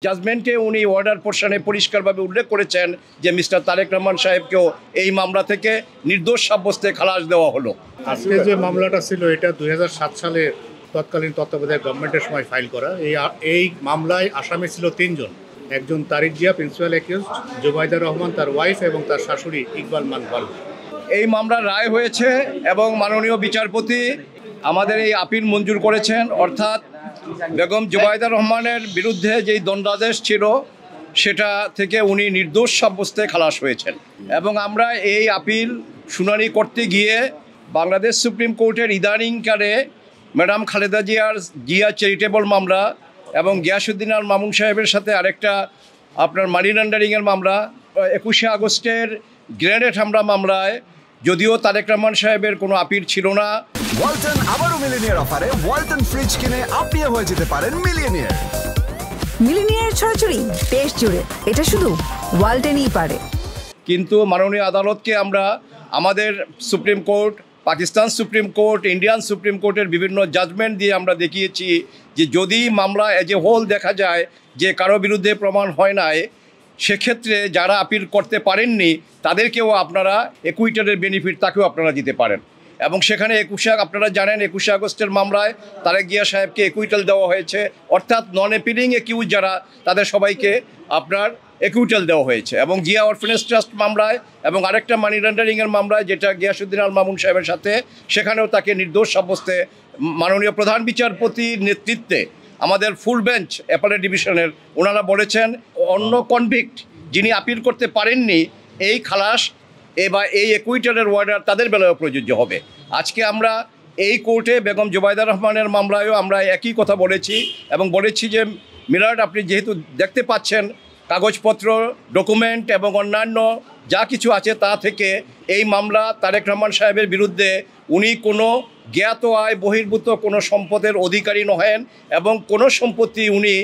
জাজমেন্টে উনি অর্ডার পোর্শনে পরিষ্কারভাবে উল্লেখ করেছেন যে মিস্টার তারেক রহমান সাহেবকেও এই মামলা থেকে নির্দোষ সাব্যস্তে খালাস দেওয়া হলো। আজকে যে মামলাটা ছিল এটা 2007 সালে তৎকালীন তত্ত্বাবধায়ক গভর্নমেন্টের সময় ফাইল করা। এই মামলায় আসামি ছিল 3 জন। একজন তারিক জিয়া প্রিন্সিপাল অ্যাকিউজড, জুবাইদা রহমান তার ওয়াইফ এবং তার শাশুড়ি ইকবাল মান বালু। এই মামলার রায় হয়েছে এবং মাননীয় বিচারপতি আমাদের এই আপিল মঞ্জুর করেছেন, অর্থাৎ বেগম জুবাইদা রহমানের বিরুদ্ধে যেই দণ্ডাদেশ ছিল সেটা থেকে উনি নির্দোষ সাব্যস্তে খালাস হয়েছেন। এবং আমরা এই আপিল শুনানি করতে গিয়ে বাংলাদেশ সুপ্রিম কোর্টের ইদানিংকালে ম্যাডাম খালেদা জিয়া চ্যারিটেবল মামলা এবং গিয়াসউদ্দিন আল মামুন সাহেবের সাথে আরেকটা আপনার মানি লন্ডারিংয়ের মামলা, 21শে আগস্টের গ্রেনেড হামলা মামলায় যদিও তারেক রহমান সাহেবের কোনো আপিল ছিল না। ওয়ালটন আবারও মিলিনিয়ার অফারে ওয়ালটন ফ্রিজ কিনে আপনিও হয়ে যেতে পারেন মিলিয়নিয়ার। মিলিনিয়ার ছড়াছড়ি দেশ জুড়ে, এটা শুধু ওয়ালটনই পারে। কিন্তু মাননীয় আদালতকে আমরা আমাদের supreme court, Pakistan supreme court, Indian supreme কোর্টের বিভিন্ন জাজমেন্ট দিয়ে আমরা দেখিয়েছি যে যদি মামলা এজ এ হোল দেখা যায় যে কারো বিরুদ্ধে প্রমাণ হয় নাই, সেক্ষেত্রে যারা আপিল করতে পারেননি তাদেরকেও আপনারা একুইটারের বেনিফিট তাকেও আপনারা দিতে পারেন। এবং সেখানে আপনারা জানেন 21শে আগস্টের মামলায় তারেক জিয়া সাহেবকে একুইটাল দেওয়া হয়েছে, অর্থাৎ নন অ্যাপিলিং একিউজ যারা তাদের সবাইকে আপনার একুইটাল দেওয়া হয়েছে। এবং জিয়া অরফেনেজ ট্রাস্ট মামলায় এবং আরেকটা মানি লন্ডারিংয়ের মামলায় যেটা গিয়াসউদ্দিন আল মামুন সাহেবের সাথে, সেখানেও তাকে নির্দোষ সাব্যস্তে মাননীয় প্রধান বিচারপতির নেতৃত্বে আমাদের ফুল বেঞ্চ অ্যাপেলেট ডিভিশনের ওনারা বলেছেন অন্য কনভিক্ট যিনি আপিল করতে পারেননি এই খালাস বা এই একুইটালের অর্ডার তাদের বেলায়ও প্রযোজ্য হবে। আজকে আমরা এই কোর্টে বেগম জুবাইদা রহমানের মামলায়ও আমরা একই কথা বলেছি এবং বলেছি যে মিলার্ড, আপনি যেহেতু দেখতে পাচ্ছেন কাগজপত্র, ডকুমেন্ট এবং অন্যান্য যা কিছু আছে তা থেকে এই মামলা তারেক রহমান সাহেবের বিরুদ্ধে উনি কোনো জ্ঞাত আয় বহির্ভূত কোনো সম্পদের অধিকারী নহেন এবং কোনো সম্পত্তি উনি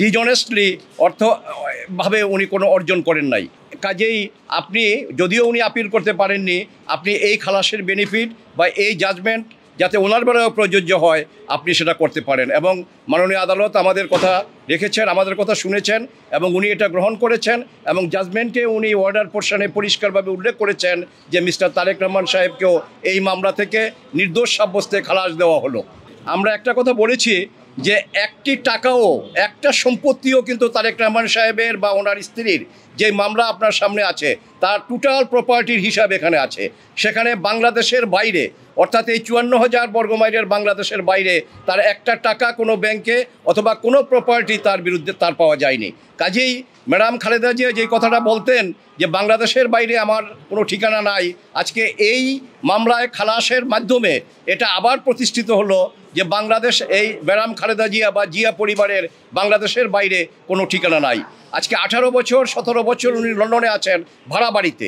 ডিজনেস্টলি অর্থভাবে উনি কোনো অর্জন করেন নাই। কাজেই আপনি যদিও উনি আপিল করতে পারেননি, আপনি এই খালাসের বেনিফিট বা এই জাজমেন্ট যাতে ওনার বেলায়ও প্রযোজ্য হয় আপনি সেটা করতে পারেন। এবং মাননীয় আদালত আমাদের কথা রেখেছেন, আমাদের কথা শুনেছেন এবং উনি এটা গ্রহণ করেছেন এবং জাজমেন্টে উনি অর্ডার পোর্শনে পরিষ্কারভাবে উল্লেখ করেছেন যে মিস্টার তারেক রহমান সাহেবকেও এই মামলা থেকে নির্দোষ সাব্যস্তে খালাস দেওয়া হলো। আমরা একটা কথা বলেছি যে একটি টাকাও, একটা সম্পত্তিও কিন্তু তারেক রহমান সাহেবের বা ওনার স্ত্রীর যে মামলা আপনার সামনে আছে তার টোটাল প্রপার্টির হিসাব এখানে আছে। সেখানে বাংলাদেশের বাইরে, অর্থাৎ এই 54,000 বর্গমাইলের বাংলাদেশের বাইরে তার একটা টাকা কোনো ব্যাংকে অথবা কোনো প্রপার্টি তার বিরুদ্ধে তার পাওয়া যায়নি। কাজেই ম্যাডাম খালেদা জিয়া যেই কথাটা বলতেন যে বাংলাদেশের বাইরে আমার কোনো ঠিকানা নাই, আজকে এই মামলায় খালাসের মাধ্যমে এটা আবার প্রতিষ্ঠিত হলো যে বাংলাদেশ, এই ম্যাডাম খালেদা জিয়া বা জিয়া পরিবারের বাংলাদেশের বাইরে কোনো ঠিকানা নাই। আজকে 18 বছর 17 বছর উনি লন্ডনে আছেন ভাড়া বাড়িতে।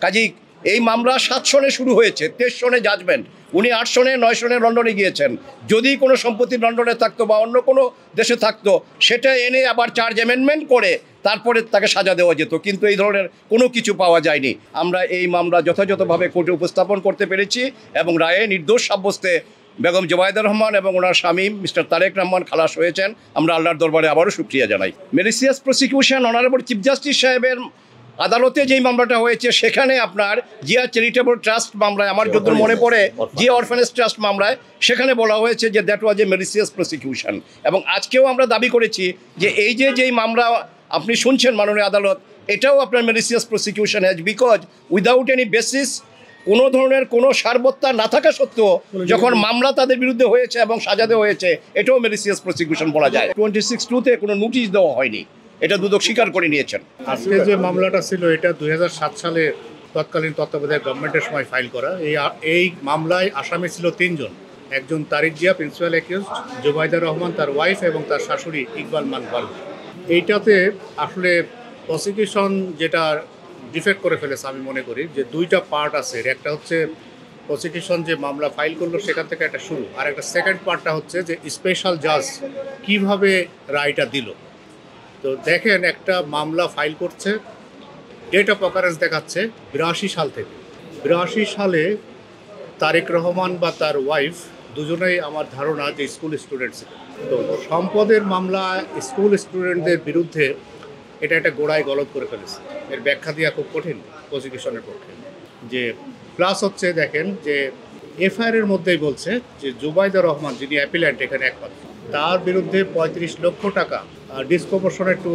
কাজেই এই মামলা 7 সনে শুরু হয়েছে, 23 সনে জাজমেন্ট, উনি 8 সনে 9 সনে লন্ডনে গিয়েছেন। যদি কোনো সম্পত্তি লন্ডনে থাকতো বা অন্য কোনো দেশে থাকতো সেটা এনে আবার চার্জ অ্যামেন্ডমেন্ট করে তারপরে তাকে সাজা দেওয়া যেত, কিন্তু এই ধরনের কোনো কিছু পাওয়া যায়নি। আমরা এই মামলা যথাযথভাবে কোর্টে উপস্থাপন করতে পেরেছি এবং রায়ে নির্দোষ সাব্যস্তে বেগম জুবাইদা রহমান এবং ওনার স্বামী মিস্টার তারেক রহমান খালাস হয়েছেন। আমরা আল্লাহর দরবারে আবারও শুকরিয়া জানাই। মেরিসিয়াস প্রসিকিউশন অনারেবল চিফ জাস্টিস সাহেবের আদালতে যেই মামলাটা হয়েছে সেখানে আপনার জিয়া চ্যারিটেবল ট্রাস্ট মামলায়, আমার যতদূর মনে পড়ে জিয়া অরফেনেজ ট্রাস্ট মামলায়, সেখানে বলা হয়েছে যে দ্যাট ওয়াজ এ মেরিসিয়াস প্রসিকিউশন। এবং আজকেও আমরা দাবি করেছি যে এই যেই মামলা আপনি শুনছেন মাননীয় আদালত, এটাও আপনার malicious prosecution has, because without any basis, কোনো ধরনের কোনো সারবত্তা না থাকা সত্ত্বেও যখন মামলা তাদের বিরুদ্ধে হয়েছে এবং সাজা দেওয়া হয়েছে, এটাও মেরিসিয়াস প্রসিকিউশন বলা যায়। 26(2)তে কোনো নোটিশ দেওয়া হয়নি, এটা দুদক স্বীকার করে নিয়েছেন। আজকে যে মামলাটা ছিল এটা 2007 সালে তৎকালীন তত্ত্বাবধায়ক গভর্নমেন্টের সময় ফাইল করা। এই মামলায় আসামি ছিল 3 জন। একজন তারিক জিয়া প্রিন্সিপাল অ্যাকিউজড, জুবাইদা রহমান তার ওয়াইফ এবং তার শাশুড়ি ইকবাল মান বালু। এইটাতে আসলে প্রসিকিউশন যেটা ডিফেক্ট করে ফেলেছে আমি মনে করি যে 2টা পার্ট আছে। একটা হচ্ছে প্রসিকিউশন যে মামলা ফাইল করলো সেখান থেকে একটা শুরু, আর একটা সেকেন্ড পার্টটা হচ্ছে যে স্পেশাল জাজ কিভাবে রায়টা দিল। তো দেখেন, একটা মামলা ফাইল করছে, ডেট অফ অকারেন্স দেখাচ্ছে 82 সাল থেকে। 82 সালে তারেক রহমান বা তার ওয়াইফ দুজনেই আমার ধারণা যে স্কুল স্টুডেন্ট ছিল। তো সম্পদের মামলা স্কুল স্টুডেন্টদের বিরুদ্ধে এটা একটা গোড়ায় গলদ করে ফেলেছে। এর ব্যাখ্যা দেওয়া খুব কঠিন প্রসিকিউশনের পক্ষে। যে প্লাস হচ্ছে দেখেন যে এফআইআর মধ্যেই বলছে যে জুবাইদা রহমান যিনি অ্যাপিল্যান্ট এখানে একমাত্র, তার বিরুদ্ধে ৩৫ লক্ষ টাকা disproportionate to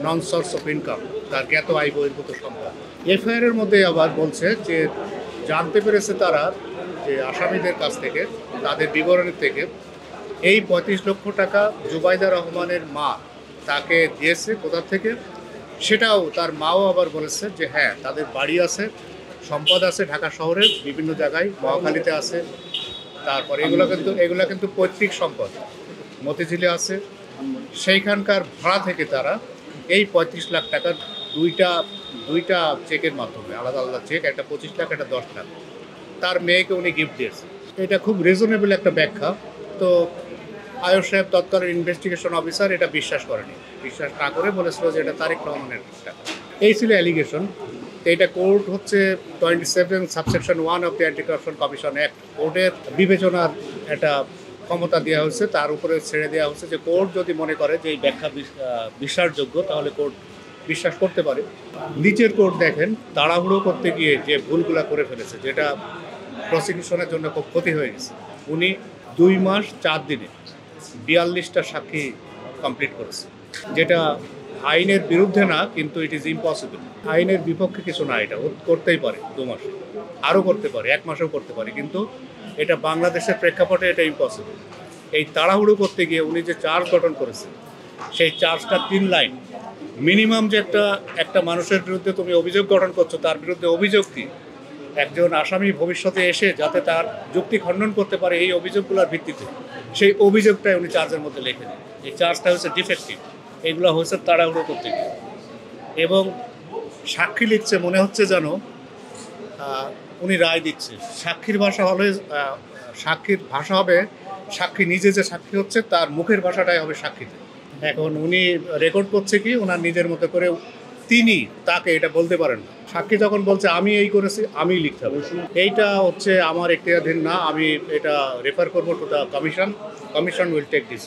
non source of income, তার জ্ঞাত আয় বহির্ভূত সম্পদ। এফআইআর মধ্যে আবার বলছে যে জানতে পেরেছে তারা যে আসামিদের কাছ থেকে, তাদের বিবরণী থেকে, এই ৩৫ লক্ষ টাকা জুবাইদা রহমানের মা তাকে দিয়েছে কোথা থেকে, সেটাও তার মাও আবার বলেছে যে হ্যাঁ তাদের বাড়ি আছে, সম্পদ আছে ঢাকা শহরের বিভিন্ন জায়গায়, মহাখালীতে আছে। তারপরে এগুলো কিন্তু পৈতৃক সম্পদ, মতিঝিলে আছে। সেইখানকার ভাড়া থেকে তারা এই ৩৫ লাখ টাকার দুইটা চেকের মাধ্যমে, আলাদা আলাদা চেক, একটা ২৫ লাখ, একটা ১০ লাখ, তার মেয়েকে উনি গিফট দিয়েছে। এটা খুব রিজনেবল একটা ব্যাখ্যা। তো আয়ুষ সাহেব তৎকালীন ইনভেস্টিগেশন অফিসার এটা বিশ্বাস করেনি, বিশ্বাস না করে বলেছিল যে এটা তারেক রহমানের টাকা। এই ছিল অ্যালিগেশন। এটা কোর্ট হচ্ছে 27 subsection 1 of the anti corruption commission act, কোর্টের বিবেচনার একটা ক্ষমতা দেওয়া হয়েছে, তার উপরে ছেড়ে দেওয়া হচ্ছে যে কোর্ট যদি মনে করে যে এই ব্যাখ্যা বিশ্বাসযোগ্য তাহলে কোর্ট বিশ্বাস করতে পারে। নিচের কোর্ট দেখেন তাড়াহুড়ো করতে গিয়ে যে ভুলগুলা করে ফেলেছে, যেটা প্রসিকিউশনের জন্য খুব ক্ষতি হয়ে গেছে। উনি 2 মাস 4 দিনে 42টা সাক্ষী কমপ্লিট করেছে, যেটা আইনের বিরুদ্ধে না, কিন্তু ইট ইজ ইম্পসিবল। আইনের বিপক্ষে কিছু না, এটা করতেই পারে 2 মাসে, আরও করতে পারে, 1 মাসেও করতে পারে, কিন্তু এটা বাংলাদেশের প্রেক্ষাপটে এটা ইম্পসিবল। এই তাড়াহুড়ো করতে গিয়ে উনি যে চার্জ গঠন করেছেন, সেই চার্জটা 3 লাইন। মিনিমাম যে একটা মানুষের বিরুদ্ধে তুমি অভিযোগ গঠন করছো, তার বিরুদ্ধে অভিযোগ কি, একজন আসামি ভবিষ্যতে এসে যাতে তার যুক্তি খণ্ডন করতে পারে এই অভিযোগগুলোর ভিত্তিতে, সেই অভিযোগটাই উনি চার্জের মধ্যে লিখে দেন। এই চার্জটা হচ্ছে ডিফেক্টিভ, এগুলো হচ্ছে তাড়াহুড়ো করতে গিয়ে। এবং সাক্ষী লিখছে মনে হচ্ছে যেন উনি রায় দিচ্ছে। সাক্ষীর ভাষা হবে সাক্ষী নিজে যে সাক্ষী হচ্ছে তার মুখের ভাষাটাই হবে সাক্ষীতে। এখন উনি রেকর্ড করছে কি ওনার নিজের মতো করে, তিনি তাকে এটা বলতে পারেন না। সাক্ষী যখন বলছে আমি এই করেছি, আমি লিখতে হবে, এইটা হচ্ছে আমার এখতিয়ারাধীন না, আমি এটা রেফার করবো to the commission will take this.